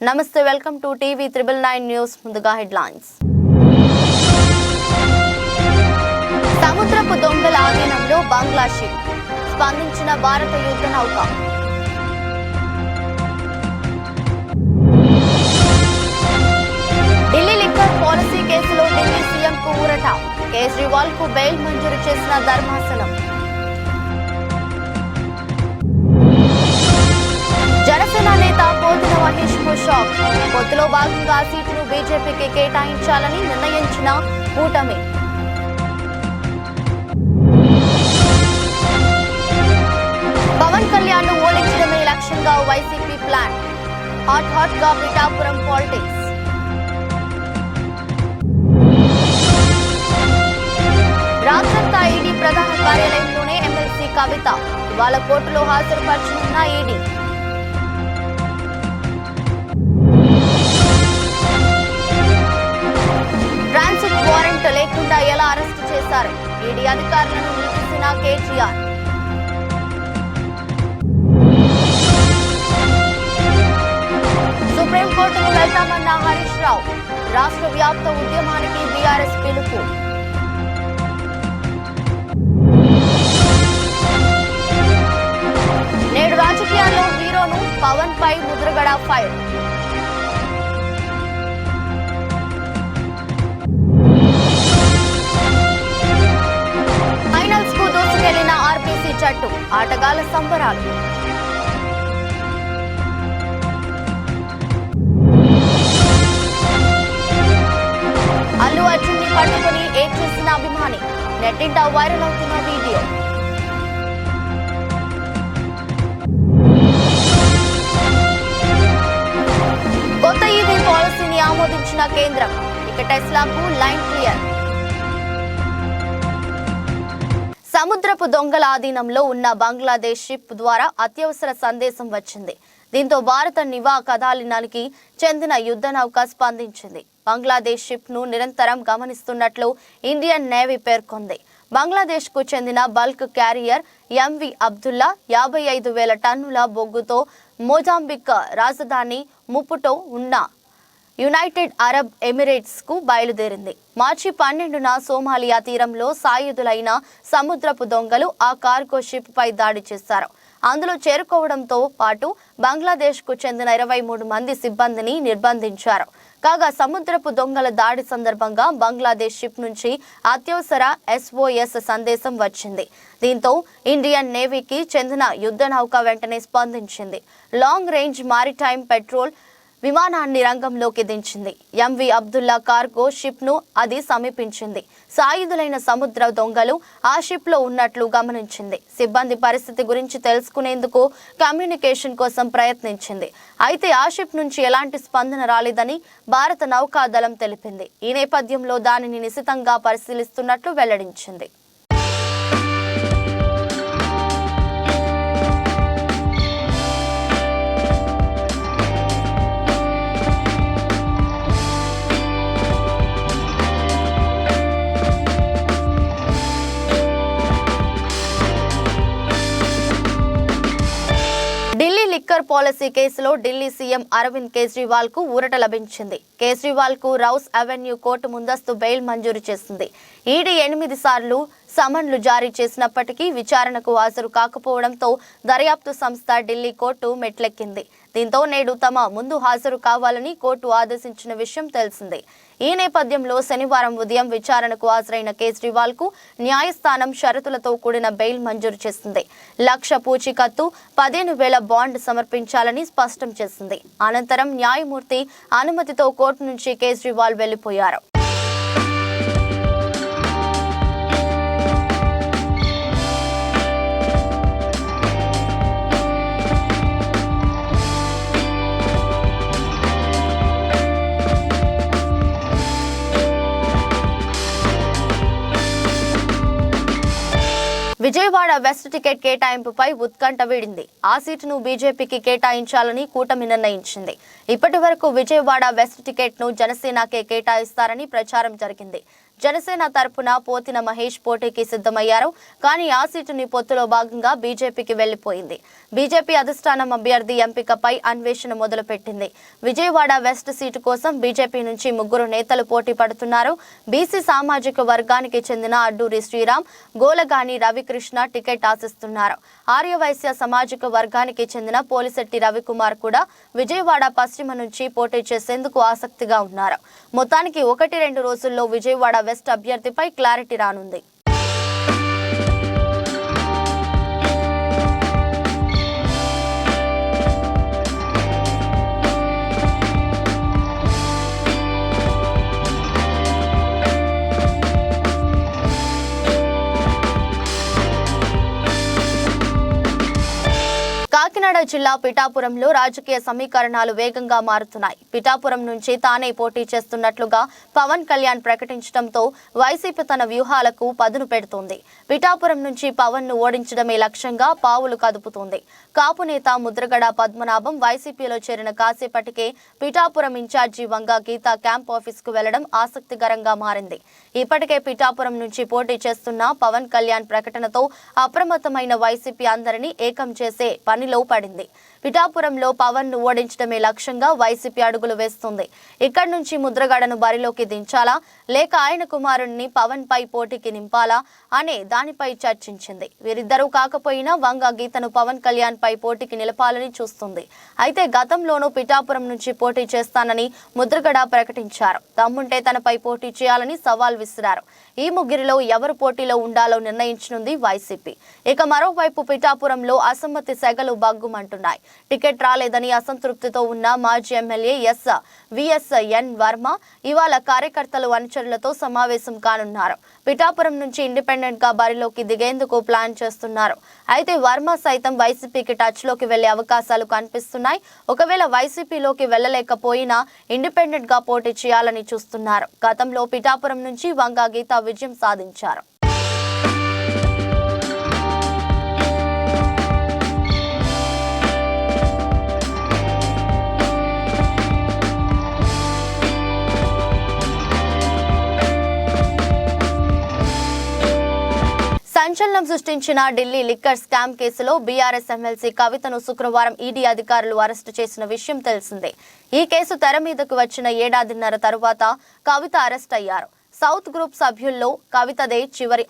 నమస్తే welcome to TV 999 news ముందుగా headlines సముద్రపు దొంగల ఆధీనంలో బంగ్లా షిప్ స్పందించిన భారత యుద్ధ నౌక ఢిల్లీ లిక్కర్ పాలసీ కేసులో ఢిల్లీ సీఎం కు ఊరట కేజ్రీవాల్ కు బెయిల్ మంజూరు చేసిన ధర్మాసనం జనసేన నేత పోతుల మహేష్ కు షాక్ పొత్తులో భాగంగా సీటును బీజేపీకి కేటాయించాలని నిర్ణయించిన కూటమి పవన్ కళ్యాణ్ ను ఓడించడమే లక్ష్యంగా వైసీపీ ప్లాన్ హాట్ గా పిఠాపురం పాలిటిక్స్ రాత్రంతా ఈడీ ప్రధాన కార్యాలయంలోనే ఎమ్మెల్సీ కవిత ఇవాళ కోర్టులో హాజరుపరచనున్న ఈడీ ట్రాన్సిట్ వారెంట్ లేకుండా ఎలా అరెస్టు చేశారు ఈడీ అధికారులను నిలిపిసిన కేటీఆర్ సుప్రీంకోర్టుకు వెళ్తామన్న హరీష్ రావు రాష్ట్ర వ్యాప్త ఉద్యమానికి బీఆర్ఎస్ పిలుపు నేడు రాజకీయాల్లో హీరోను పవన్ పై ముద్రగడ ఫైర్ ఫైనల్స్ కు దూసుకెళ్లిన ఆర్బీసీ జట్టు ఆటగాళ్ల సంబరాలు అల్లు అర్జున్ ని పట్టుకుని ఏడ్ చేసిన అభిమాని నెట్టింట వైరల్ అవుతున్న వీడియో కొత్త ఈవీ పాలసీని ఆమోదించిన కేంద్రం ఇక టెస్లాకు లైన్ క్లియర్ సముద్రపు దొంగల ఆధీనంలో ఉన్న బంగ్లాదేశ్ షిప్ ద్వారా అత్యవసర సందేశం వచ్చింది. దీంతో భారత నివా కదాలినానికి చెందిన యుద్ధ నౌక స్పందించింది. బంగ్లాదేశ్ షిప్ ను నిరంతరం గమనిస్తున్నట్లు ఇండియన్ నేవీ పేర్కొంది. బంగ్లాదేశ్ కు చెందిన బల్క్ క్యారియర్ ఎంవి అబ్దుల్లా 55,000 టన్నుల బొగ్గుతో మొజాంబిక్ రాజధాని ముపుటో ఉన్న యునైటెడ్ అరబ్ ఎమిరేట్స్ కు బయలుదేరింది. మార్చి 12న సోమాలియా తీరంలో సాయుధులైన సముద్రపు దొంగలు ఆ కార్గో షిప్ పై దాడి చేశారు. అందులో చేరుకోవడంతో పాటు బంగ్లాదేశ్ కు చెందిన 23 మంది సిబ్బందిని నిర్బంధించారు. కాగా సముద్రపు దొంగల దాడి సందర్భంగా బంగ్లాదేశ్ షిప్ నుంచి అత్యవసర SOS సందేశం వచ్చింది. దీంతో ఇండియన్ నేవీకి చెందిన యుద్ధ నౌక వెంటనే స్పందించింది. లాంగ్ రేంజ్ మారిటైమ్ పెట్రోల్ విమానాన్ని రంగంలోకి దించింది. ఎంవి అబ్దుల్లా కార్గో షిప్ ను అది సమీపించింది. సాయుధులైన సముద్ర దొంగలు ఆ షిప్ లో ఉన్నట్లు గమనించింది. సిబ్బంది పరిస్థితి గురించి తెలుసుకునేందుకు కమ్యూనికేషన్ కోసం ప్రయత్నించింది. అయితే ఆ షిప్ నుంచి ఎలాంటి స్పందన రాలేదని భారత నౌకాదళం తెలిపింది. ఈ నేపథ్యంలో దానిని నిశితంగా పరిశీలిస్తున్నట్లు వెల్లడించింది. ఢిల్లీ లిక్కర్ పాలసీ కేసులో ఢిల్లీ సీఎం అరవింద్ కేజ్రీవాల్ కు ఊరట లభించింది. కేజ్రీవాల్ కు రౌస్ అవెన్యూ కోర్టు ముందస్తు బెయిల్ మంజూరు చేసింది. ఈడీ 8 సార్లు సమన్లు జారీ చేసినప్పటికీ విచారణకు హాజరు కాకపోవడంతో దర్యాప్తు సంస్థ ఢిల్లీ కోర్టు మెట్లెక్కింది. దీంతో నేడు తమ ముందు హాజరు కావాలని కోర్టు ఆదేశించిన విషయం తెలిసిందే. ఈ నేపథ్యంలో శనివారం ఉదయం విచారణకు హాజరైన కేజ్రీవాల్ కు న్యాయస్థానం షరతులతో కూడిన బెయిల్ మంజూరు చేసింది. 1,00,000 పూచీకత్తు 15,000 బాండ్ సమర్పించాలని స్పష్టం చేసింది. అనంతరం న్యాయమూర్తి అనుమతితో కోర్టు నుంచి కేజ్రీవాల్ వెళ్లిపోయారు. విజయవాడ వెస్ట్ టికెట్ కేటాయింపుపై ఉత్కంఠ వీడింది. ఆ సీటును బీజేపీకి కేటాయించాలని కూటమి నిర్ణయించింది. ఇప్పటి వరకు విజయవాడ వెస్ట్ టికెట్ ను జనసేనకే కేటాయిస్తారని ప్రచారం జరిగింది. జనసేన తరపున పోతిన మహేష్ పోటీకి సిద్ధమయ్యారు. కానీ ఆ సీటుని పొత్తులో భాగంగా బీజేపీకి వెళ్లిపోయింది. బీజేపీ అధిష్టానం అభ్యర్థి ఎంపికపై అన్వేషణ మొదలుపెట్టింది. విజయవాడ వెస్ట్ సీటు కోసం బీజేపీ నుంచి 3 నేతలు పోటీ పడుతున్నారు. బీసీ సామాజిక వర్గానికి చెందిన అడ్డూరి శ్రీరామ్, గోలగాని రవికృష్ణ టికెట్ ఆశిస్తున్నారు. ఆర్యవైశ్య సామాజిక వర్గానికి చెందిన పోలిశెట్టి రవికుమార్ కూడా విజయవాడ పశ్చిమ నుంచి పోటీ చేసేందుకు ఆసక్తిగా ఉన్నారు. మొత్తానికి 1-2 రోజుల్లో విజయవాడ వెస్ట్ అభ్యర్థిపై క్లారిటీ రానుంది. కాకినాడ జిల్లా పిఠాపురంలో రాజకీయ సమీకరణాలు వేగంగా మారుతున్నాయి. పిఠాపురం నుంచి తానే పోటీ చేస్తున్నట్లుగా పవన్ కళ్యాణ్ ప్రకటించడంతో వైసీపీ తన వ్యూహాలకు పదును పెడుతోంది. పిఠాపురం నుంచి పవన్ ను ఓడించడమే లక్ష్యంగా పావులు కదుపుతోంది. కాపు నేత ముద్రగడ పద్మనాభం వైసీపీలో చేరిన కాసేపటికే పిఠాపురం ఇన్ఛార్జి వంగ గీత క్యాంప్ ఆఫీస్ కు వెళ్లడం ఆసక్తికరంగా మారింది. ఇప్పటికే పిఠాపురం నుంచి పోటీ చేస్తున్న పవన్ కళ్యాణ్ ప్రకటనతో అప్రమత్తమైన వైసీపీ అందరినీ ఏకం చేసే పనిలో పడింది. పిఠాపురంలో పవన్ ను ఓడించడమే లక్ష్యంగా వైసీపీ అడుగులు వేస్తుంది. ఇక్కడి నుంచి ముద్రగడను బరిలోకి దించాలా లేక ఆయన కుమారుణ్ణి పవన్ పై పోటీకి నింపాలా అనే దానిపై చర్చించింది. వీరిద్దరూ కాకపోయినా వంగ గీతను పవన్ కళ్యాణ్ పై పోటీకి నిలపాలని చూస్తుంది. అయితే గతంలోనూ పిఠాపురం నుంచి పోటీ చేస్తానని ముద్రగడ ప్రకటించారు. తమ్ముంటే తనపై పోటీ చేయాలని సవాల్ విసిరారు. ఈ ముగ్గురిలో ఎవరు పోటీలో ఉండాలో నిర్ణయించనుంది వైసీపీ. ఇక మరోవైపు పిఠాపురంలో అసమ్మతి సెగలు బగ్గుమంటున్నాయి. టికెట్ రాలేదని అసంతృప్తితో ఉన్న మాజీ ఎమ్మెల్యే విఎస్ఎన్ వర్మ ఇవాళ కార్యకర్తలు అనుచరులతో సమావేశం కానున్నారు. పిఠాపురం నుంచి ఇండిపెండెంట్ గా బరిలోకి దిగేందుకు ప్లాన్ చేస్తున్నారు. అయితే వర్మ సైతం వైసీపీకి టచ్ లోకి వెళ్లే అవకాశాలు కనిపిస్తున్నాయి. ఒకవేళ వైసీపీలోకి వెళ్లలేకపోయినా ఇండిపెండెంట్ గా పోటీ చేయాలని చూస్తున్నారు. గతంలో పిఠాపురం నుంచి వంగ గీత విజయం సాధించారు. సంచలనం సృష్టించిన ఢిల్లీ లిక్కర్ స్కామ్ కేసులో బీఆర్ఎస్ ఎమ్మెల్సీ కవితను శుక్రవారం ఈడీ అధికారులు అరెస్టు చేసిన విషయం తెలిసిందే. ఈ కేసు తెర మీదకు వచ్చిన 1.5 తరువాత కవిత అరెస్ట్ అయ్యారు. సౌత్ గ్రూప్ సభ్యుల్లో కవితదే చివరి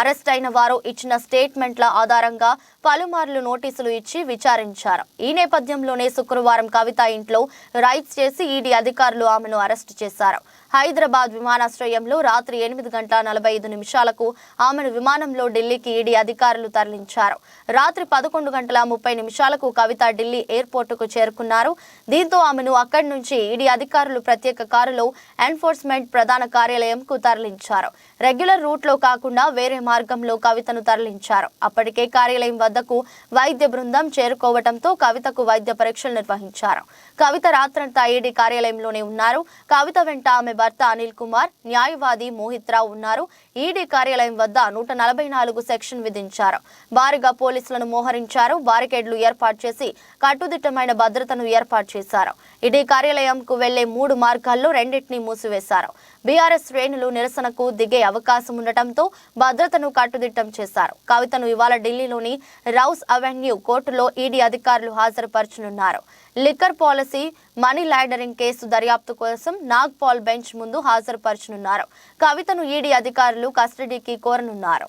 అరెస్ట్ అయిన వారు ఇచ్చిన స్టేట్మెంట్ల ఆధారంగా పలుమార్లు నోటీసులు ఇచ్చి విచారించారు. ఈ నేపథ్యంలోనే శుక్రవారం కవిత ఇంట్లో రైడ్స్ చేసి ఈడీ అధికారులు ఆమెను అరెస్టు చేశారు. హైదరాబాద్ విమానాశ్రయంలో రాత్రి 8:45 ఆమెను విమానంలో ఢిల్లీకి ఈడీ అధికారులు తరలించారు. రాత్రి 11:30 కవిత ఢిల్లీ ఎయిర్పోర్టుకు చేరుకున్నారు. దీంతో ఆమెను అక్కడి నుంచి ఈడీ అధికారులు ప్రత్యేక కారులో ఎన్ఫోర్స్మెంట్ ప్రధాన కార్యాలయంకు తరలించారు. రెగ్యులర్ రూట్లో కాకుండా వేరే మార్గంలో కవితను తరలించారు. అప్పటికే కార్యాలయం వద్దకు వైద్య బృందం చేరుకోవడంతో కవితకు వైద్య పరీక్షలు నిర్వహించారు. కవిత రాత్రంతా ఈడీ కార్యాలయంలోనే ఉన్నారు. కవిత వెంట ఆమె భర్త అనిల్ కుమార్, న్యాయవాది మోహిత్ రావు ఉన్నారు. ఈడీ కార్యాలయం వద్ద 144 సెక్షన్ విధించారు. భారీగా పోలీసులను మోహరించారు. బారికేడ్లు ఏర్పాటు చేసి కట్టుదిట్టమైన భద్రతను ఏర్పాటు చేశారు. ఈడీ కార్యాలయంకు వెళ్లే 3 మార్గాల్లో 2 మూసివేశారు. బీఆర్ఎస్ శ్రేణులు నిరసనకు దిగే అవకాశం ఉండటంతో భద్రతను కట్టుదిట్టం చేశారు. కవితను ఇవాళ ఢిల్లీలోని రౌస్ అవెన్యూ కోర్టులో ఈడీ అధికారులు హాజరుపరచనున్నారు. Liquor policy, money laundering case దర్యాప్తు కోసం నాగ్పాల్ బెంచ్ ముందు హాజరుపరచనున్నారు. కవితను ఈడీ అధికారులు కస్టడీకి కోరనున్నారు.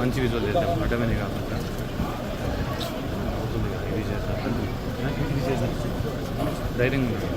మంచి విజువల్ చేద్దాం. అడ్డమని కాకుండా ఇది చేద్దాం. ధైర్యంగా ఉంది.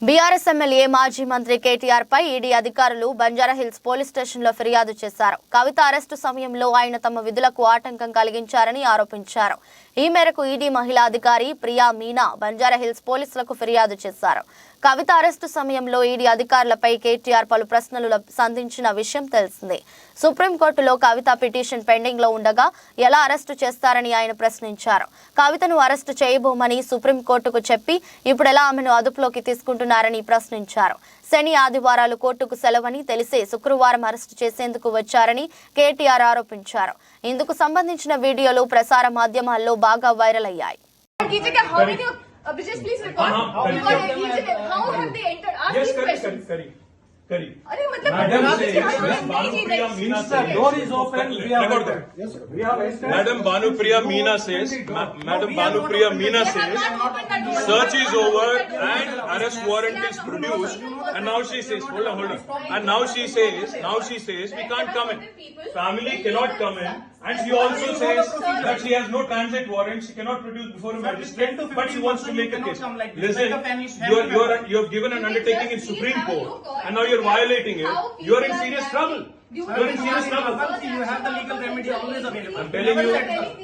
బీఆర్ఎస్ ఎమ్మెల్యే మాజీ మంత్రి కేటీఆర్ పై ఈడీ అధికారులు బంజారాహిల్స్ పోలీస్ స్టేషన్లో ఫిర్యాదు చేశారు. కవిత అరెస్టు సమయంలో ఆయన తమ విధులకు ఆటంకం కలిగించారని ఆరోపించారు. ఈ మేరకు ఈడీ మహిళా అధికారి ప్రియా మీనా బంజారాహిల్స్ పోలీసులకు ఫిర్యాదు చేశారు. కవిత అరెస్టు సమయంలో ఈడీ అధికారులపై కేటీఆర్ పలు ప్రశ్నలు సంధించిన విషయం తెలిసిందే. సుప్రీంకోర్టులో కవిత పిటిషన్ పెండింగ్ లో ఉండగా ఎలా అరెస్టు చేస్తారని ఆయన ప్రశ్నించారు. కవితను అరెస్టు చేయబోమని సుప్రీంకోర్టుకు చెప్పి ఇప్పుడు ఎలా ఆమెను అదుపులోకి తీసుకుంటున్నారని ప్రశ్నించారు. శని ఆదివారాలు కోర్టుకు సెలవని తెలిసే శుక్రవారం అరెస్టు చేసేందుకు వచ్చారని కేటీఆర్ ఆరోపించారు. ఇందుకు సంబంధించిన వీడియోలు ప్రసార మాధ్యమాల్లో బాగా వైరల్ అయ్యాయి. अरे मतलब door is open. Madam Bhanupriya Meena says, search is over and arrest warrant is produced, and now she says, hold on, and now she says we can't come in. Family cannot come in, and she also says that she has no transit warrant, she cannot produce before a magistrate, but she wants to make a case. Listen, you have given an undertaking in Supreme Court, and now you're violating it. You are in serious trouble. You are in serious trouble. You have the legal remedy always available. I'm telling you,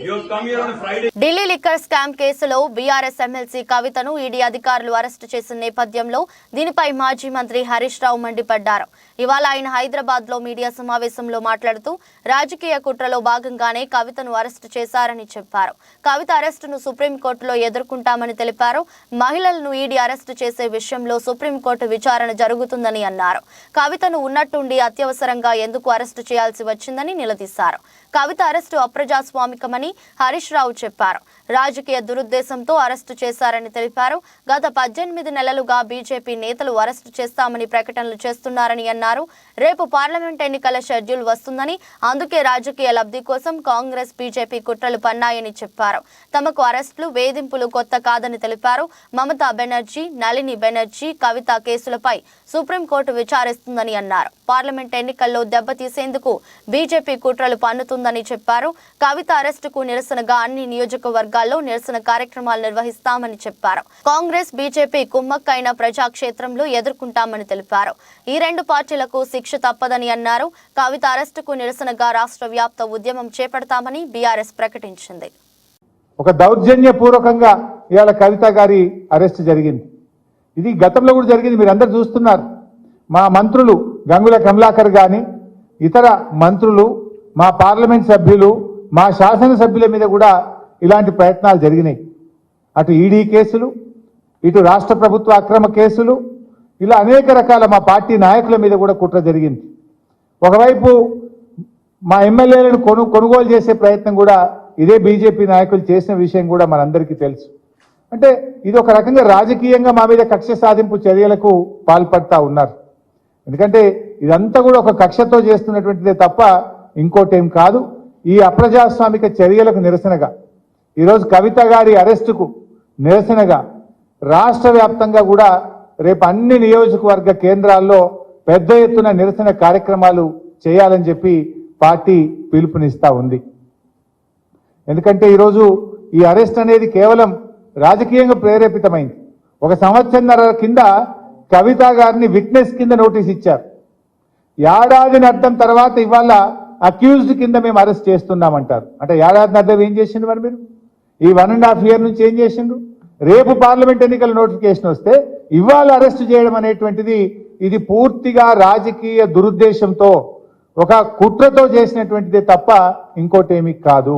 you have come here on a Friday. Delhi liquor scam కేసులో BRS MLC కవితను ED అధికారులు arrest చేసిన నేపథ్యంలో దీనిపై మాజీ మంత్రి హరీష్ రావు మండిపడ్డారు. ఇవాళ ఆయన హైదరాబాద్ లో మీడియా సమావేశంలో మాట్లాడుతూ రాజకీయ కుట్రలో భాగంగానే కవితను అరెస్టు చేశారని చెప్పారు. కవిత అరెస్టును సుప్రీంకోర్టులో ఎదుర్కొంటామని తెలిపారు. మహిళలను ఈడీ అరెస్టు చేసే విషయంలో సుప్రీంకోర్టు విచారణ జరుగుతుందని అన్నారు. కవితను ఉన్నట్టుండి అత్యవసరంగా ఎందుకు అరెస్టు చేయాల్సి వచ్చిందని నిలదీశారు. కవిత అరెస్టు అప్రజాస్వామికమని హరీష్ రావు చెప్పారు. రాజకీయ దురుద్దేశంతో అరెస్టు చేశారని తెలిపారు. గత 18 నెలలుగా బీజేపీ నేతలు అరెస్టు చేస్తామని ప్రకటనలు చేస్తున్నారని అన్నారు. రేపు పార్లమెంట్ ఎన్నికల షెడ్యూల్ వస్తుందని, అందుకే రాజకీయ లబ్ధి కోసం కాంగ్రెస్ బీజేపీ కుట్రలు పన్నాయని చెప్పారు. తమకు అరెస్టులు వేధింపులు కొత్త కాదని తెలిపారు. మమతా బెనర్జీ, నళిని బెనర్జీ, కవిత కేసులపై సుప్రీంకోర్టు విచారిస్తుందని అన్నారు. పార్లమెంట్ ఎన్నికల్లో దెబ్బతీసేందుకు బీజేపీ కుట్రలు పన్నుతుందని చెప్పారు. కవిత అరెస్టుకు నిరసనగా అన్ని నియోజకవర్గాల్లో నిరసన కార్యక్రమాలు నిర్వహిస్తామని చెప్పారు. కాంగ్రెస్ బీజేపీ కుమ్మక్కైన ప్రజాక్షేత్రంలో ఎదుర్కొంటామని తెలిపారు. ఈ రెండు పార్టీలకు శిక్ష తప్పదని అన్నారు. కవిత అరెస్టుకు నిరసనగా రాష్ట్ర వ్యాప్త ఉద్యమం చేపడతామని బీఆర్ఎస్ ప్రకటించింది. ఒక దౌర్జన్యపూర్వకంగా ఇవాళ కవిత గారి అరెస్ట్ జరిగింది. ఇది గతంలో కూడా జరిగింది, మీరు అందరు చూస్తున్నారు. మా మంత్రులు గంగుల కమలాకర్ గాని, ఇతర మంత్రులు, మా పార్లమెంట్ సభ్యులు, మా శాసనసభ్యుల మీద కూడా ఇలాంటి ప్రయత్నాలు జరిగినాయి. అటు ఈడీ కేసులు, ఇటు రాష్ట్ర ప్రభుత్వ అక్రమ కేసులు, ఇలా అనేక రకాల మా పార్టీ నాయకుల మీద కూడా కుట్ర జరిగింది. ఒకవైపు మా ఎమ్మెల్యేలను కొనుగోలు చేసే ప్రయత్నం కూడా ఇదే బీజేపీ నాయకులు చేసిన విషయం కూడా మనందరికీ తెలుసు. అంటే ఇది ఒక రకంగా రాజకీయంగా మా మీద కక్ష సాధింపు చర్యలకు పాల్పడతా ఉన్నారు. ఎందుకంటే ఇదంతా కూడా ఒక కక్షతో చేస్తున్నటువంటిదే తప్ప ఇంకోటేం కాదు. ఈ అప్రజాస్వామిక చర్యలకు నిరసనగా ఈరోజు కవిత గారి అరెస్టుకు నిరసనగా రాష్ట్ర వ్యాప్తంగా కూడా రేపు అన్ని నియోజకవర్గ కేంద్రాల్లో పెద్ద ఎత్తున నిరసన కార్యక్రమాలు చేయాలని చెప్పి పార్టీ పిలుపునిస్తా ఉంది. ఎందుకంటే ఈరోజు ఈ అరెస్ట్ అనేది కేవలం రాజకీయంగా ప్రేరేపితమైంది. 1 సంవత్సరంన్నర కింద కవిత గారిని విట్నెస్ కింద నోటీస్ ఇచ్చారు. ఏడాదిని అర్థం తర్వాత ఇవాళ అక్యూజ్డ్ కింద మేము అరెస్ట్ చేస్తున్నామంటారు. అంటే ఏడాదిని అర్థం ఏం చేసిండు మరి మీరు? ఈ 1.5 years నుంచి ఏం చేసిండు? రేపు పార్లమెంట్ ఎన్నికల నోటిఫికేషన్ వస్తే ఇవాళ అరెస్ట్ చేయడం అనేటువంటిది ఇది పూర్తిగా రాజకీయ దురుద్దేశంతో ఒక కుట్రతో చేసినటువంటిదే తప్ప ఇంకోటేమీ కాదు.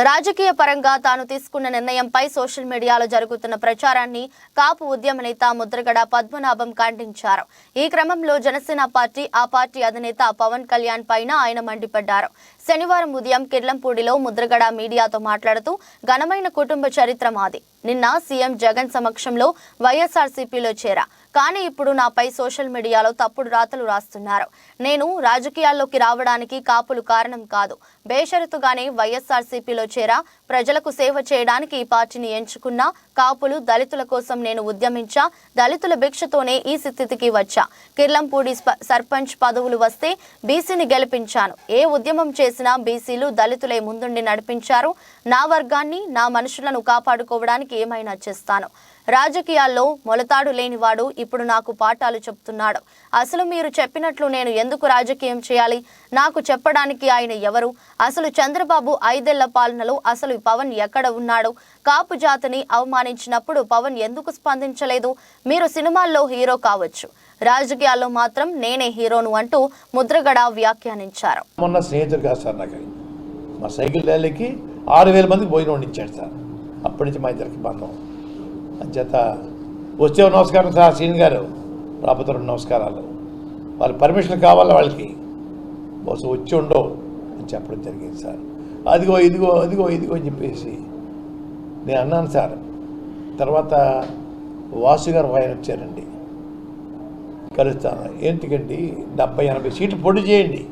రాజకీయ పరంగా తాను తీసుకున్న నిర్ణయంపై సోషల్ మీడియాలో జరుగుతున్న ప్రచారాన్ని కాపు ఉద్యమ నేత ముద్రగడ పద్మనాభం ఖండించారు. ఈ క్రమంలో జనసేన పార్టీ, ఆ పార్టీ అధినేత పవన్ కళ్యాణ్ పైన ఆయన మండిపడ్డారు. శనివారం ఉదయం కిర్లంపూడిలో ముద్రగడ మీడియాతో మాట్లాడుతూ ఘనమైన కుటుంబ చరిత్ర మాది. నిన్న సీఎం జగన్ సమక్షంలో వైఎస్ఆర్సీపీలో చేరా, కానీ ఇప్పుడు నాపై సోషల్ మీడియాలో తప్పుడు రాతలు రాస్తున్నారు. నేను రాజకీయాల్లోకి రావడానికి కాపులు కారణం కాదు. బేషరతుగానే వైఎస్ఆర్సీపీలో చేరా, ప్రజలకు సేవ చేయడానికి ఈ పార్టీని ఎంచుకున్నా. కాపులు, దళితుల కోసం నేను ఉద్యమించా. దళితుల భిక్షతోనే ఈ స్థితికి వచ్చా. కిర్లంపూడి సర్పంచ్ పదవులు వస్తే బీసీని గెలిపించాను. ఏ ఉద్యమం చేసినా బీసీలు, దళితులే ముందుండి నడిపించారు. నా వర్గాన్ని, నా మనుషులను కాపాడుకోవడానికి ఏమైనా చేస్తాను. రాజకీయాల్లో మొలతాడు లేనివాడు ఇప్పుడు నాకు పాఠాలు చెప్తున్నాడు. అసలు మీరు చెప్పినట్లు నేను ఎందుకు రాజకీయం చేయాలి? నాకు చెప్పడానికి ఆయన ఎవరు? అసలు చంద్రబాబు 5 ఏళ్ల పాలనలో అసలు పవన్ ఎక్కడ ఉన్నాడు? కాపు జాతిని అవమానించినప్పుడు పవన్ ఎందుకు స్పందించలేదు? మీరు సినిమాల్లో హీరో కావచ్చు, రాజకీయాల్లో మాత్రం నేనే హీరోను అంటూ ముద్రగడ వ్యాఖ్యానించారు. మొన్న స్నేహితుడు కాదు సార్ నాకు, మా సైకిల్ ర్యాలీకి 6,000 మందికి భోజనం వండించాడు సార్. అప్పటి నుంచి మా ఇద్దరికి బంధం. అంచేత వచ్చే నమస్కారం సార్ సీన్ గారు, రాబోతే 2 నమస్కారాలు. వాళ్ళ పర్మిషన్ కావాలా వాళ్ళకి, బస్సు వచ్చి ఉండవు అని చెప్పడం జరిగింది సార్. అదిగో ఇదిగో అదిగో ఇదిగో అని చెప్పేసి నేను అన్నాను సార్. తర్వాత వాసు గారు ఆయన వచ్చారండి, కలుస్తాను. ఏంటికండి 70-80 సీట్లు పోటీ చేయండి,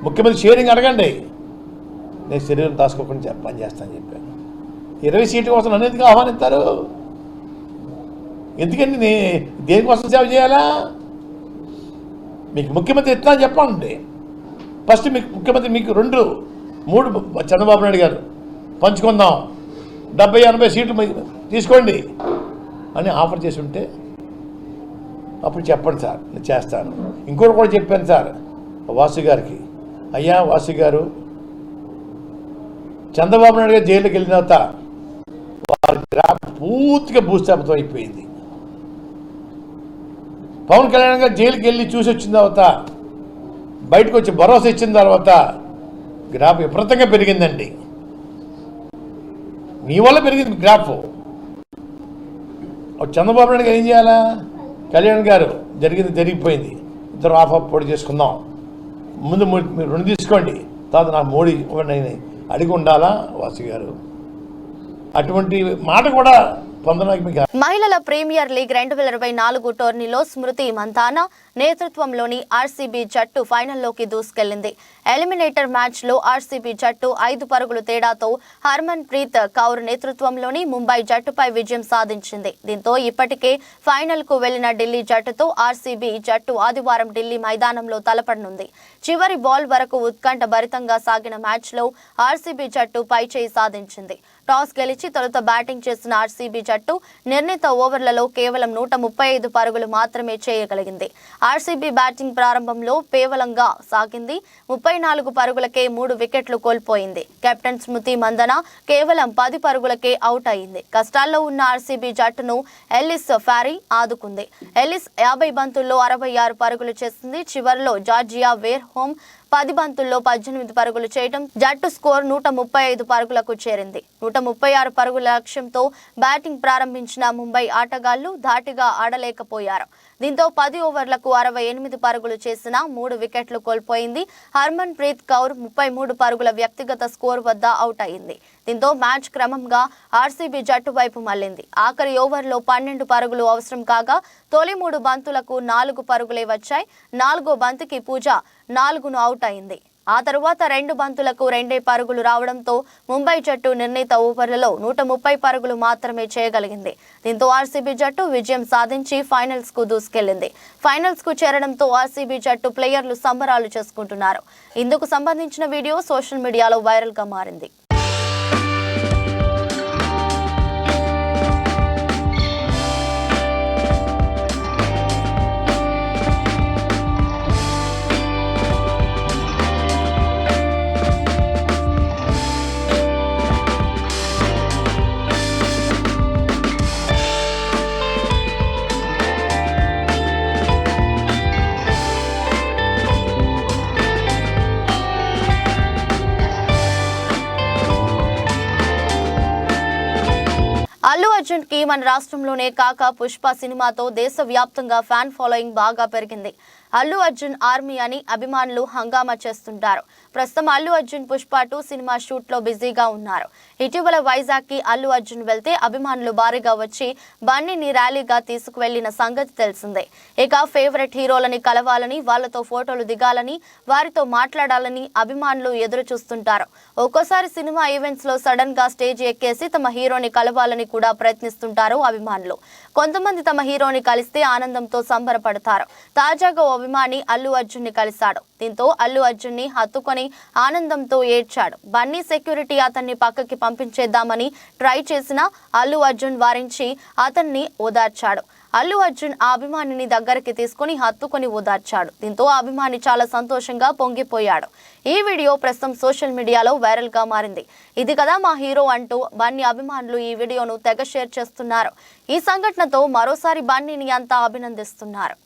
ముఖ్యమంత్రి షేరింగ్ అడగండి, నేను శరీరం దాచుకోకుండా పని చేస్తానని చెప్పాను. 20 సీట్ల కోసం నన్ను ఎందుకు ఆహ్వానిస్తారు? ఎందుకండి దేనికోసం సేవ చేయాలా? మీకు ముఖ్యమంత్రి ఎట్లా చెప్పండి. ఫస్ట్ మీకు ముఖ్యమంత్రి మీకు 2, 3 చంద్రబాబు నాయుడు గారు పంచుకుందాం, 70-80 సీట్లు తీసుకోండి అని ఆఫర్ చేసి ఉంటే అప్పుడు చెప్పండి సార్, నేను చేస్తాను. ఇంకోటి కూడా చెప్పాను సార్ వాసు గారికి, అయ్యా వాసు గారు, చంద్రబాబు నాయుడు గారు జైలుకి వెళ్ళిన తర్వాత వారి గ్రాఫ్ పూర్తిగా భూస్థాపితం అయిపోయింది. పవన్ కళ్యాణ్ గారు జైలుకి వెళ్ళి చూసి వచ్చిన తర్వాత బయటకు వచ్చి భరోసా ఇచ్చిన తర్వాత గ్రాఫ్ విపరీతంగా పెరిగిందండి. మీ వల్ల పెరిగింది గ్రాఫ్. చంద్రబాబు నాయుడు గారు ఏం చేయాలా? కళ్యాణ్ గారు జరిగిపోయింది, ఇద్దరు ఆఫ్ పోటీ చేసుకుందాం, ముందు మీరు 2 తీసుకోండి, తర్వాత నాకు మోడీ ఇవ్వండి అడిగి ఉండాలా వాసు గారు? అటువంటి మాట కూడా పొందడానికి. మహిళల ప్రీమియర్ లీగ్ 2024 టోర్నీలో స్మృతి మంథానా నేతృత్వంలోని ఆర్సీబీ జట్టు ఫైనల్లోకి దూసుకెళ్లింది. ఎలిమినేటర్ మ్యాచ్ లో ఆర్సీబీ జట్టు 5 పరుగుల తేడాతో హర్మన్ ప్రీత్ కౌర్ నేతృత్వంలోని ముంబై జట్టుపై విజయం సాధించింది. దీంతో ఇప్పటికే ఫైనల్ కు వెళ్లిన ఢిల్లీ జట్టుతో ఆర్సీబీ జట్టు ఆదివారం ఢిల్లీ మైదానంలో తలపడనుంది. చివరి బాల్ వరకు ఉత్కంఠ భరితంగా సాగిన మ్యాచ్ లో ఆర్సీబీ జట్టు పైచేయి సాధించింది. టాస్ గెలిచి తొలుత బ్యాటింగ్ చేసిన ఆర్సీబీ జట్టు నిర్ణీత ఓవర్లలో కేవలం 135 పరుగులు మాత్రమే చేయగలిగింది. ఆర్సీబీ బ్యాటింగ్ ప్రారంభంలో పేవలంగా సాగింది. 34 పరుగులకే 3 వికెట్లు కోల్పోయింది. కెప్టెన్ స్మృతి మందన కేవలం 10 పరుగులకే అవుట్ అయింది. కష్టాల్లో ఉన్న ఆర్సీబీ జట్టును ఎల్లిస్ ఫారీ ఆదుకుంది. ఎల్లిస్ 50 బంతుల్లో 66 పరుగులు చేసింది. చివరిలో జార్జియా వేర్ హోమ్ 10 బంతుల్లో 18 పరుగులు చేయడం జట్టు స్కోర్ 135 పరుగులకు చేరింది. 136 పరుగుల లక్ష్యంతో బ్యాటింగ్ ప్రారంభించిన ముంబై ఆటగాళ్లు ధాటిగా ఆడలేకపోయారు. దీంతో 10 ఓవర్లకు 68 పరుగులు చేసిన 3 వికెట్లు కోల్పోయింది. హర్మన్ ప్రీత్ కౌర్ 33 పరుగుల వ్యక్తిగత స్కోర్ వద్ద అవుట్ అయింది. దీంతో మ్యాచ్ క్రమంగా ఆర్సీబీ జట్టు వైపు మళ్లింది. ఆఖరి ఓవర్లో 12 పరుగులు అవసరం కాగా తొలి 3 బంతులకు 4 పరుగులే వచ్చాయి. 4వ బంతికి పూజ 4ను అవుట్ అయింది. ఆ తరువాత 2 బంతులకు 2 పరుగులు రావడంతో ముంబై జట్టు నిర్ణీత ఓవర్లలో 130 పరుగులు మాత్రమే చేయగలిగింది. దీంతో ఆర్సీబీ జట్టు విజయం సాధించి ఫైనల్స్ కు దూసుకెళ్లింది. ఫైనల్స్ కు చేరడంతో ఆర్సీబీ జట్టు ప్లేయర్లు సంబరాలు చేసుకుంటున్నారు. ఇందుకు సంబంధించిన వీడియో సోషల్ మీడియాలో వైరల్ గా మారింది. అల్లు అర్జున్ కి మన రాష్ట్రంలోనే కాక పుష్ప సినిమాతో దేశవ్యాప్తంగా ఫ్యాన్ ఫాలోయింగ్ బాగా పెరిగింది. అల్లు అర్జున్ ఆర్మీ అని అభిమానులు హంగామా చేస్తుంటారు. ప్రస్తుతం అల్లు అర్జున్ పుష్ప 2 సినిమా షూట్ లో బిజీగా ఉన్నారు. ఇటీవల వైజాగ్ కి అల్లు అర్జున్ వెళ్తే అభిమానులు భారీగా వచ్చి బన్నీని ర్యాలీగా తీసుకువెళ్లిన సంగతి తెలిసిందే. ఇక ఫేవరెట్ హీరోలని కలవాలని, వాళ్లతో ఫోటోలు దిగాలని, వారితో మాట్లాడాలని అభిమానులు ఎదురు చూస్తుంటారు. ఒక్కోసారి సినిమా ఈవెంట్స్ లో సడన్ గా స్టేజ్ ఎక్కేసి తమ హీరోని కలవాలని కూడా ప్రయత్నిస్తుంటారు అభిమానులు. కొంతమంది తమ హీరోని కలిస్తే ఆనందంతో సంబరపడతారు. తాజాగా ఓ అభిమాని అల్లు అర్జున్ ని కలిశాడు. దీంతో అల్లు అర్జున్ ని హత్తుకొని తీసుకుని ఆనందంతో ఏడ్చాడు. బన్నీ సెక్యూరిటీ అతన్ని పక్కకి పంపించేద్దామని ట్రై చేసినా అల్లు అర్జున్ వారించి అతన్ని ఓదార్చాడు. అల్లు అర్జున్ ఆ అభిమానిని దగ్గరికి తీసుకుని హత్తుకొని ఓదార్చాడు. దీంతో ఆ అభిమాని చాలా సంతోషంగా పొంగిపోయాడు. ఈ వీడియో ప్రస్తుతం సోషల్ మీడియాలో వైరల్ గా మారింది. ఇది కదా మా హీరో అంటూ బన్నీ అభిమానులు ఈ వీడియోను తెగ షేర్ చేస్తున్నారు. ఈ సంఘటనతో మరోసారి బన్నీని అంతా అభినందిస్తున్నారు.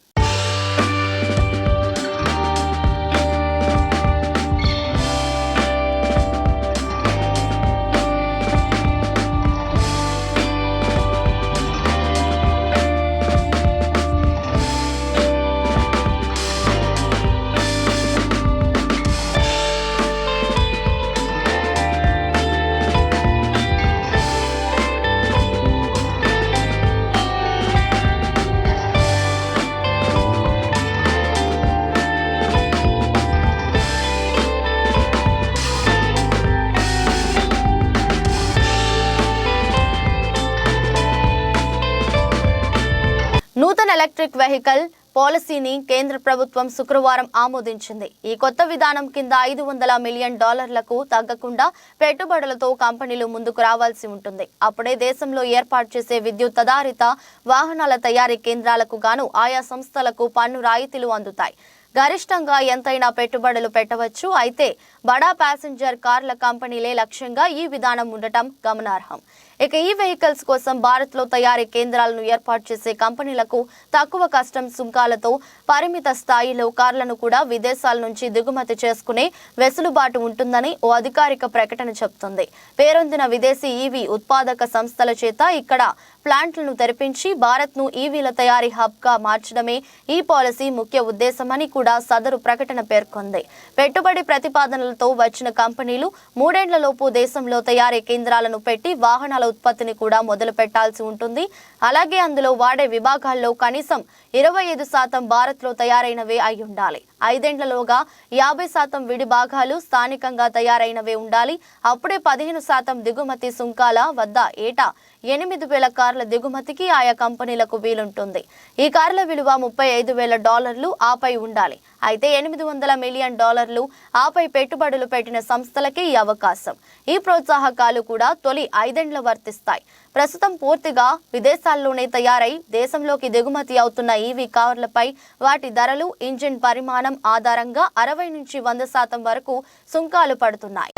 నూతన ఎలక్ట్రిక్ వెహికల్ పాలసీని కేంద్ర ప్రభుత్వం శుక్రవారం ఆమోదించింది. ఈ కొత్త విధానం కింద $500 మిలియన్ తగ్గకుండా పెట్టుబడులతో కంపెనీలు ముందుకు రావాల్సి ఉంటుంది. అప్పుడే దేశంలో ఏర్పాటు చేసే విద్యుత్ ఆధారిత వాహనాల తయారీ కేంద్రాలకు గాను ఆయా సంస్థలకు పన్ను రాయితీలు అందుతాయి. గరిష్టంగా ఎంతైనా పెట్టుబడులు పెట్టవచ్చు. అయితే బడా ప్యాసింజర్ కార్ల కంపెనీలే లక్ష్యంగా ఈ విధానం ఉండటం గమనార్హం. ఇక ఈ వెహికల్స్ కోసం భారత్లో తయారీ కేంద్రాలను ఏర్పాటు చేసే కంపెనీలకు తక్కువ కస్టమ్స్ సుంకాలతో పరిమిత స్థాయిలో కార్లను కూడా విదేశాల నుంచి దిగుమతి చేసుకునే వెసులుబాటు ఉంటుందని ఓ అధికారిక ప్రకటన చెబుతుంది. పేరొందిన విదేశీ ఈవీ ఉత్పాదక సంస్థల చేత ఇక్కడ ప్లాంట్లను తెరిపించి భారత్ను ఈవీల తయారీ హబ్గా మార్చడమే ఈ పాలసీ ముఖ్య ఉద్దేశమని కూడా సదరు ప్రకటన పేర్కొంది. పెట్టుబడి ప్రతిపాదనలతో వచ్చిన కంపెనీలు 3 ఏళ్లలోపు దేశంలో తయారీ కేంద్రాలను పెట్టి వాహనాల ఉత్పత్తిని కూడా మొదలు పెట్టాల్సి ఉంటుంది. అలాగే అందులో వాడే విభాగాల్లో కనీసం 25% భారత్లో తయారైనవే అయి ఉండాలి. 5 ఏళ్లలోగా 50% విడి భాగాలు స్థానికంగా తయారైనవే ఉండాలి. అప్పుడే 15% దిగుమతి సుంకాల వద్ద ఏటా 8,000 కార్ల దిగుమతికి ఆయా కంపెనీలకు వీలుంటుంది. ఈ కార్ల విలువ $35,000 ఆపై ఉండాలి. అయితే $800 మిలియన్ ఆపై పెట్టుబడులు పెట్టిన సంస్థలకే ఈ అవకాశం. ఈ ప్రోత్సాహకాలు కూడా తొలి 5 ఏళ్ల వర్తిస్తాయి. ప్రస్తుతం పూర్తిగా విదేశాల్లోనే తయారై దేశంలోకి దిగుమతి అవుతున్న ఈవీ కార్లపై వాటి ధరలు, ఇంజిన్ పరిమాణం ఆధారంగా 60 నుంచి 100% వరకు సుంకాలు పడుతున్నాయి.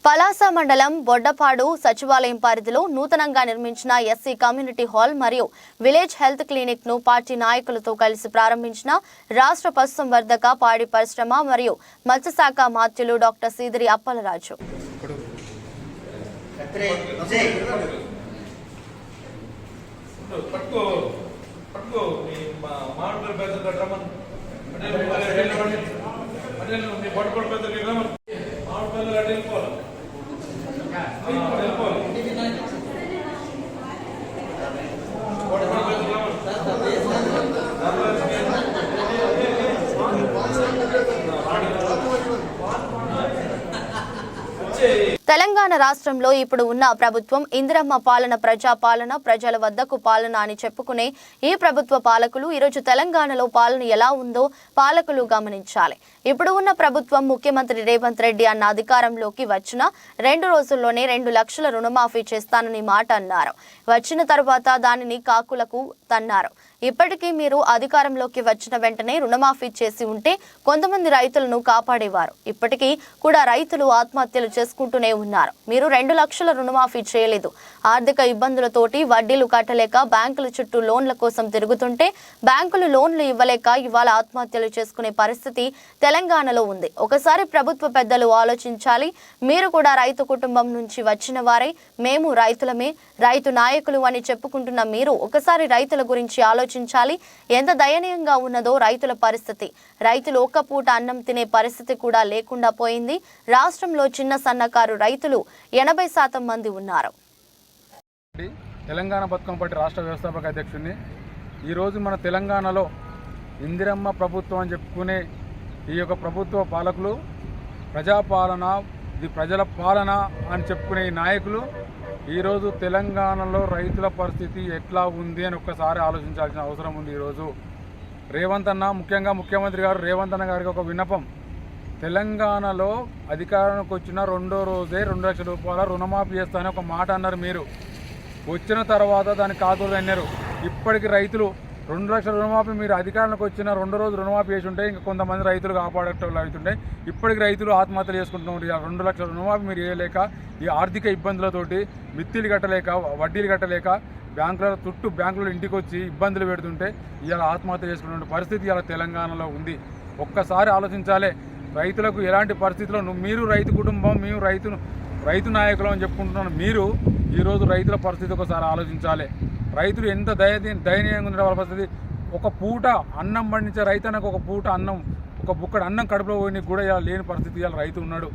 పలాస మండలం బొడ్డపాడు సచివాలయం పరిధిలో నూతనంగా నిర్మించిన ఎస్సీ కమ్యూనిటీ హాల్ మరియు విలేజ్ హెల్త్ క్లినిక్ ను పార్టీ నాయకులతో కలిసి ప్రారంభించిన రాష్ట్ర పశుసంవర్ధక, పాడి పరిశ్రమ మరియు మత్స్యశాఖ మంత్రులు డాక్టర్ సీదిరి అప్పలరాజు. తెలంగాణ రాష్ట్రంలో ఇప్పుడు ఉన్న ప్రభుత్వం ఇందిరమ్మ పాలన, ప్రజాపాలన, ప్రజల వద్దకు పాలన అని చెప్పుకునే ఈ ప్రభుత్వ పాలకులు ఈరోజు తెలంగాణలో పాలన ఎలా ఉందో పాలకులు గమనించాలి. ఇప్పుడు ఉన్న ప్రభుత్వం ముఖ్యమంత్రి రేవంత్ రెడ్డి అన్న అధికారంలోకి వచ్చిన 2 రోజుల్లోనే 2 లక్షల రుణమాఫీ చేస్తానని మాట అన్నారు. వచ్చిన తర్వాత దానిని కాకులకు తన్నారు. ఇప్పటికీ మీరు అధికారంలోకి వచ్చిన వెంటనే రుణమాఫీ చేసి ఉంటే కొంతమంది రైతులను కాపాడేవారు. ఇప్పటికీ కూడా రైతులు ఆత్మహత్యలు చేసుకుంటూనే ఉన్నారు. మీరు 2 లక్షల రుణమాఫీ చేయలేదు. ఆర్థిక ఇబ్బందులతోటి వడ్డీలు కట్టలేక బ్యాంకుల చుట్టూ లోన్ల కోసం తిరుగుతుంటే బ్యాంకులు లోన్లు ఇవ్వలేక ఇవాళ ఆత్మహత్యలు చేసుకునే పరిస్థితి తెలంగాణ తెలంగాణలో ఉంది. ఒకసారి ప్రభుత్వ పెద్దలు ఆలోచించాలి. మీరు కూడా రైతు కుటుంబం నుంచి వచ్చిన వారే, మేము రైతులమే, రైతు నాయకులు అని చెప్పుకుంటున్న మీరు ఒకసారి రైతుల గురించి ఆలోచించాలి. ఎంత దయనీయంగా ఉన్నదో రైతుల పరిస్థితి. రైతులు ఒక్క పూట అన్నం తినే పరిస్థితి కూడా లేకుండా పోయింది. రాష్ట్రంలో చిన్న సన్నకారు రైతులు 80% మంది ఉన్నారు. తెలంగాణ బతుకమ్మ పార్టీ రాష్ట్ర వ్యవస్థాపక అధ్యక్షుడిని. ఈరోజు మన తెలంగాణలో ఇందిరమ్మ ప్రభుత్వం అని చెప్పుకునే ఈ యొక్క ప్రభుత్వ పాలకులు ప్రజాపాలన, ఇది ప్రజల పాలన అని చెప్పుకునే ఈ నాయకులు ఈరోజు తెలంగాణలో రైతుల పరిస్థితి ఎట్లా ఉంది అని ఒక్కసారి ఆలోచించాల్సిన అవసరం ఉంది. ఈరోజు రేవంత్ అన్న, ముఖ్యంగా ముఖ్యమంత్రి గారు రేవంత్ అన్న గారికి ఒక విన్నపం. తెలంగాణలో అధికారానికి వచ్చిన రెండో రోజే 2 లక్షల రూపాయల రుణమాఫీ చేస్తానని ఒక మాట అన్నారు. మీరు వచ్చిన తర్వాత దాని కాదులు అన్నారు. ఇప్పటికి రైతులు 2 లక్షల రుణమాఫీ మీరు అధికారంలోకి వచ్చిన 2 రోజులు రుణమాఫీ చేసి ఉంటే ఇంకా కొంతమంది రైతులు కాపాడేటోళ్ళు అవుతుండే. ఇప్పటికి రైతులు ఆత్మహత్యలు చేసుకుంటున్నారు. 2 లక్షల రుణమాఫీ మీరు వేయలేక, ఈ ఆర్థిక ఇబ్బందులతోటి మిత్తిలు కట్టలేక, వడ్డీలు కట్టలేక, బ్యాంకులలో ఇంటికి వచ్చి ఇబ్బందులు పెడుతుంటే ఇవాళ ఆత్మహత్య చేసుకునే పరిస్థితి ఇవాళ తెలంగాణలో ఉంది. ఒక్కసారి ఆలోచించాలి. రైతులకు ఎలాంటి పరిస్థితుల్లో మీరు రైతు కుటుంబం, మేము రైతు నాయకులు అని చెప్పుకుంటున్నాను. మీరు ఈరోజు రైతుల పరిస్థితి ఒకసారి ఆలోచించాలి. రైతులు ఎంత దయనీయంగా ఉండే వాళ్ళ పరిస్థితి. ఒక పూట అన్నం పండించే రైతన్నకు ఒక పూట అన్నం, ఒక బుక్కడు అన్నం కడుపులో పోయినకి కూడా ఇలా లేని పరిస్థితి ఇలా రైతు ఉన్నాడు.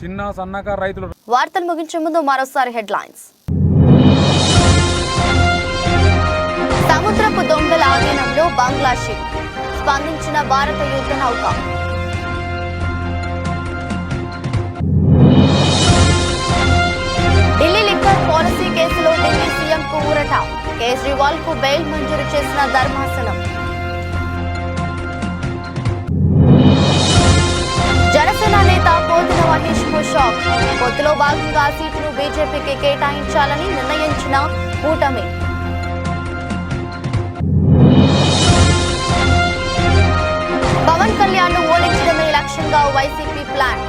చిన్న సన్నకారు రైతులు. వార్తలు ముగించే ముందు మరోసారి హెడ్లైన్స్. సముద్రపు దొంగల ఆధీనంలో బంగ్లా షిప్, స్పందించిన భారత యుద్ధ నౌక. ఢిల్లీ లిక్కర్ పాలసీ కేసులో ఢిల్లీ సీఎంకు ఊరట. కేజ్రీవాల్ కు బెయిల్ మంజూరు చేసిన ధర్మాసనం. జనసేన నేత పోతుల మహేష్ కు షాక్. పొత్తులో భాగంగా సీటును బీజేపీకి కేటాయించాలని నిర్ణయించిన కూటమి. పవన్ కళ్యాణ్ ను ఓడించడమే లక్ష్యంగా వైసీపీ ప్లాన్.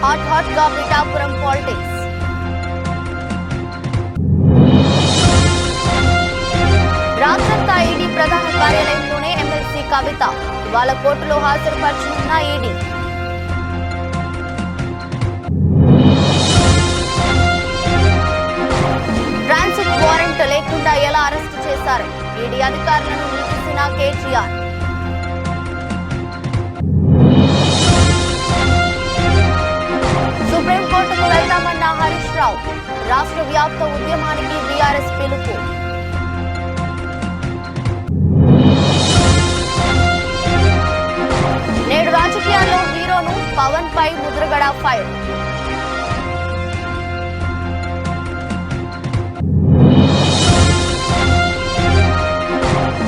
హాట్ గా పిఠాపురం పాలిటిక్స్. రాత్రంతా ఈడీ ప్రధాన కార్యాలయంలోనే ఎమ్మెల్సీ కవిత. ఇవాళ కోర్టులో హాజరుపరచనున్న ఈడీ. ట్రాన్సిట్ వారెంట్ లేకుండా ఎలా అరెస్టు చేశారు? ఈడీ అధికారులను నిలిపిసిన కేటీఆర్. సుప్రీంకోర్టుకు వెళ్తామన్న హరీష్ రావు. రాష్ట్ర వ్యాప్త ఉద్యమానికి బీఆర్ఎస్ పిలుపు. నేడు రాజకీయాల్లో హీరోను పవన్ పై ముద్రగడ ఫైర్.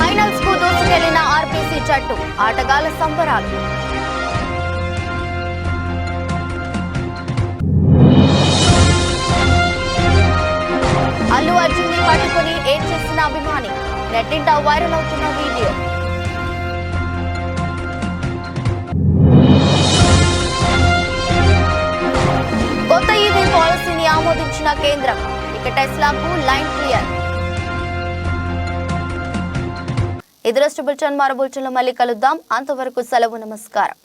ఫైనల్స్ కు దూసుకెళ్లిన ఆర్బీసీ జట్టు. ఆటగాళ్ల సంబరాలు. అల్లు అర్జున్ ని పట్టుకుని ఏం చేసిన అభిమాని. నెట్టింట వైరల్ అవుతున్న వీడియో. కొత్త ఈవీ పాలసీని ఆమోదించిన కేంద్రం. ఇక టెస్లాకు లైన్ క్లియర్. ఇది రాష్ట్ర బులెటిన్. మరో బులెటిన్లో మళ్ళీ కలుద్దాం. అంతవరకు సెలవు. నమస్కారం.